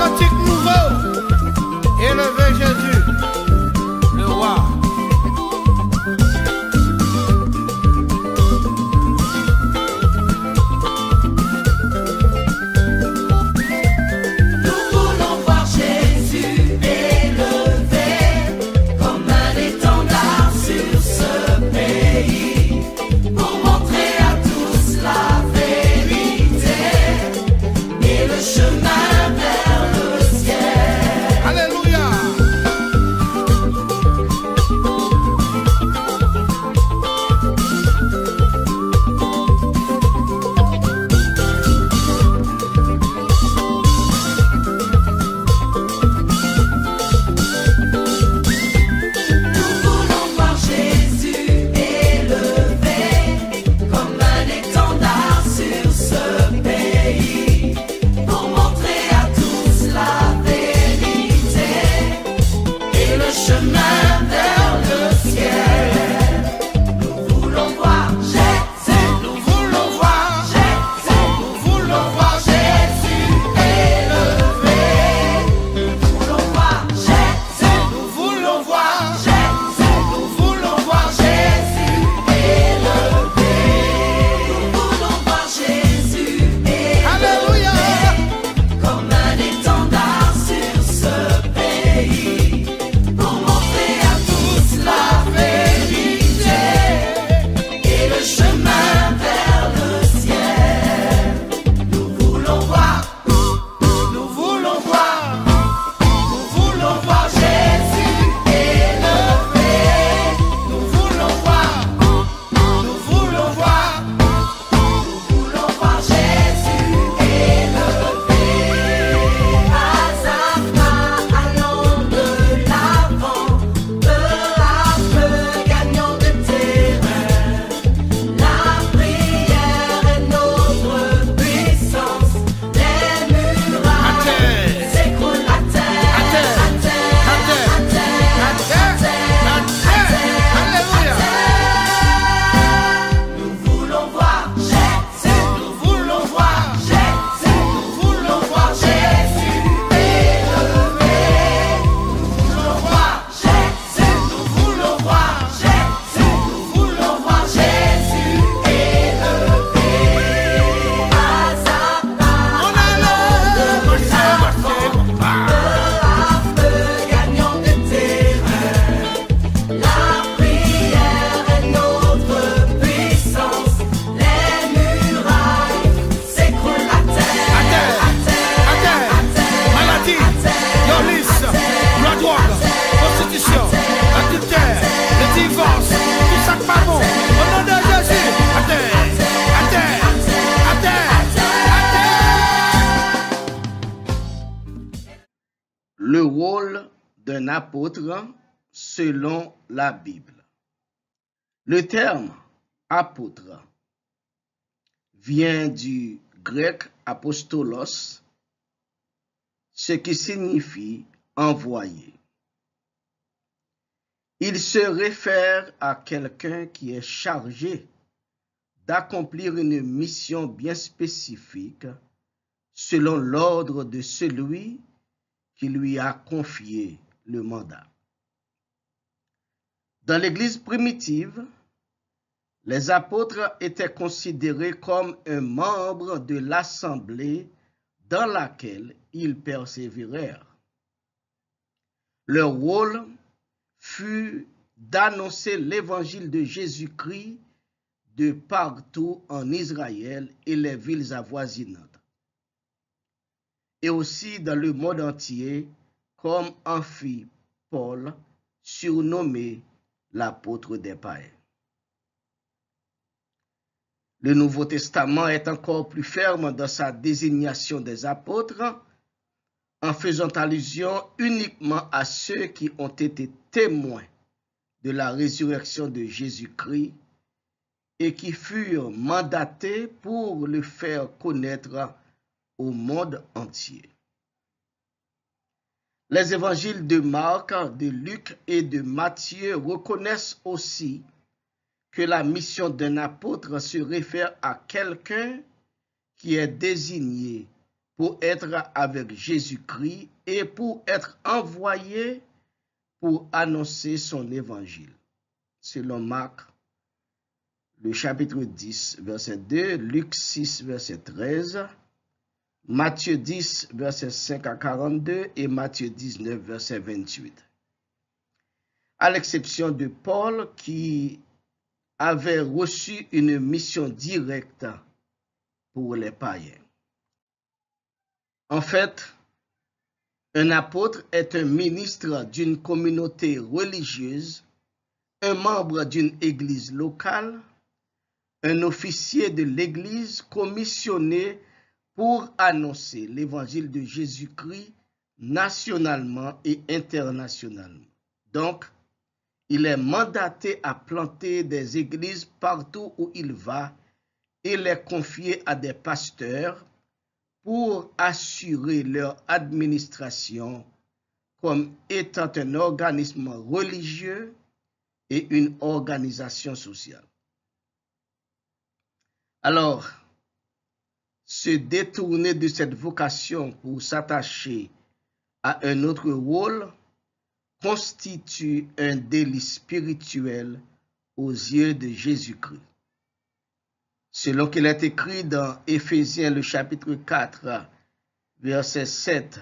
cantique nouveau. Élevez Jésus, le roi. Le rôle d'un apôtre selon la Bible. Le terme apôtre vient du grec apostolos, ce qui signifie envoyé. Il se réfère à quelqu'un qui est chargé d'accomplir une mission bien spécifique selon l'ordre de celui qui lui a confié le mandat. Dans l'Église primitive, les apôtres étaient considérés comme un membre de l'assemblée dans laquelle ils persévérèrent. Leur rôle fut d'annoncer l'évangile de Jésus-Christ de partout en Israël et les villes avoisinantes, et aussi dans le monde entier, comme en fit Paul, surnommé l'apôtre des païens. Le Nouveau Testament est encore plus ferme dans sa désignation des apôtres, en faisant allusion uniquement à ceux qui ont été témoins de la résurrection de Jésus-Christ et qui furent mandatés pour le faire connaître au monde entier. Les évangiles de Marc, de Luc et de Matthieu reconnaissent aussi que la mission d'un apôtre se réfère à quelqu'un qui est désigné pour être avec Jésus-Christ et pour être envoyés pour annoncer son évangile. Selon Marc, le chapitre 10, verset 2, Luc 6, verset 13, Matthieu 10, verset 5 à 42 et Matthieu 19, verset 28. À l'exception de Paul qui avait reçu une mission directe pour les païens. En fait, un apôtre est un ministre d'une communauté religieuse, un membre d'une église locale, un officier de l'église commissionné pour annoncer l'évangile de Jésus-Christ nationalement et internationalement. Donc, il est mandaté à planter des églises partout où il va et les confier à des pasteurs pour assurer leur administration comme étant un organisme religieux et une organisation sociale. Alors, se détourner de cette vocation pour s'attacher à un autre rôle constitue un délit spirituel aux yeux de Jésus-Christ. Selon qu'il est écrit dans Éphésiens le chapitre 4, versets 7,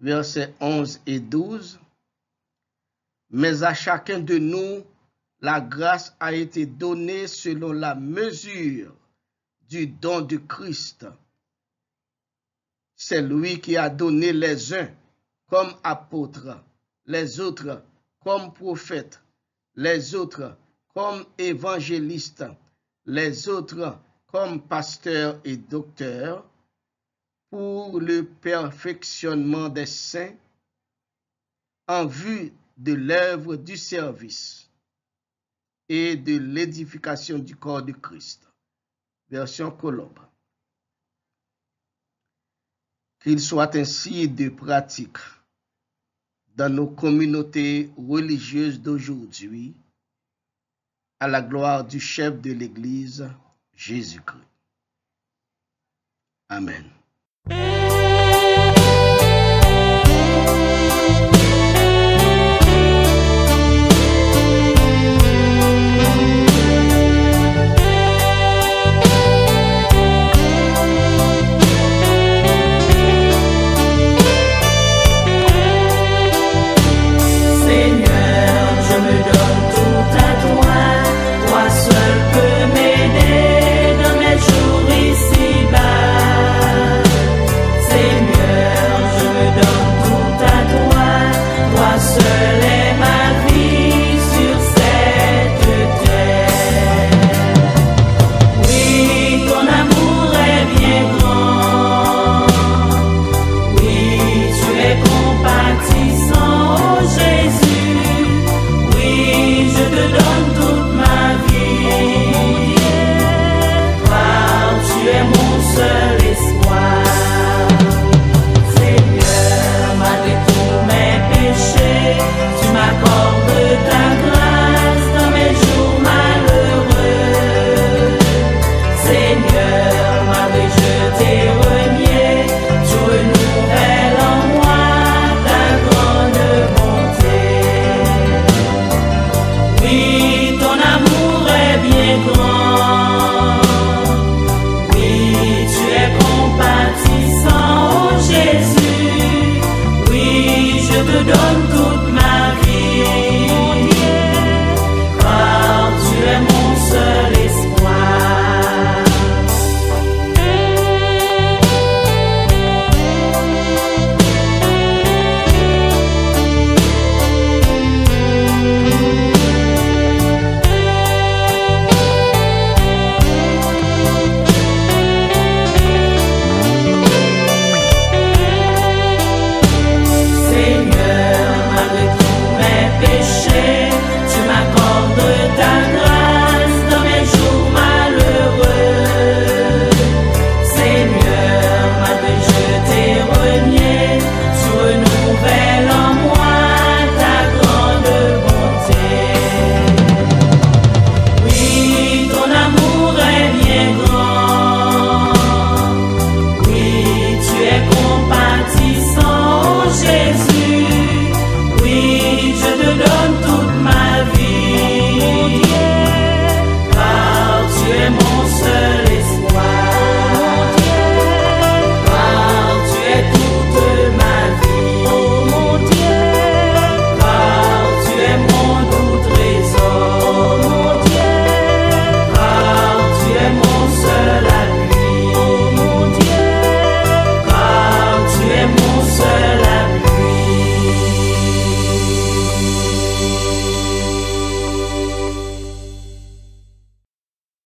versets 11 et 12, « Mais à chacun de nous, la grâce a été donnée selon la mesure du don de Christ. C'est lui qui a donné les uns comme apôtres, les autres comme prophètes, les autres comme évangélistes, les autres comme pasteurs et docteurs, pour le perfectionnement des saints, en vue de l'œuvre du service et de l'édification du corps de Christ. » Version Colombe. Qu'il soit ainsi de pratique dans nos communautés religieuses d'aujourd'hui, à la gloire du chef de l'Église, Jésus-Christ. Amen.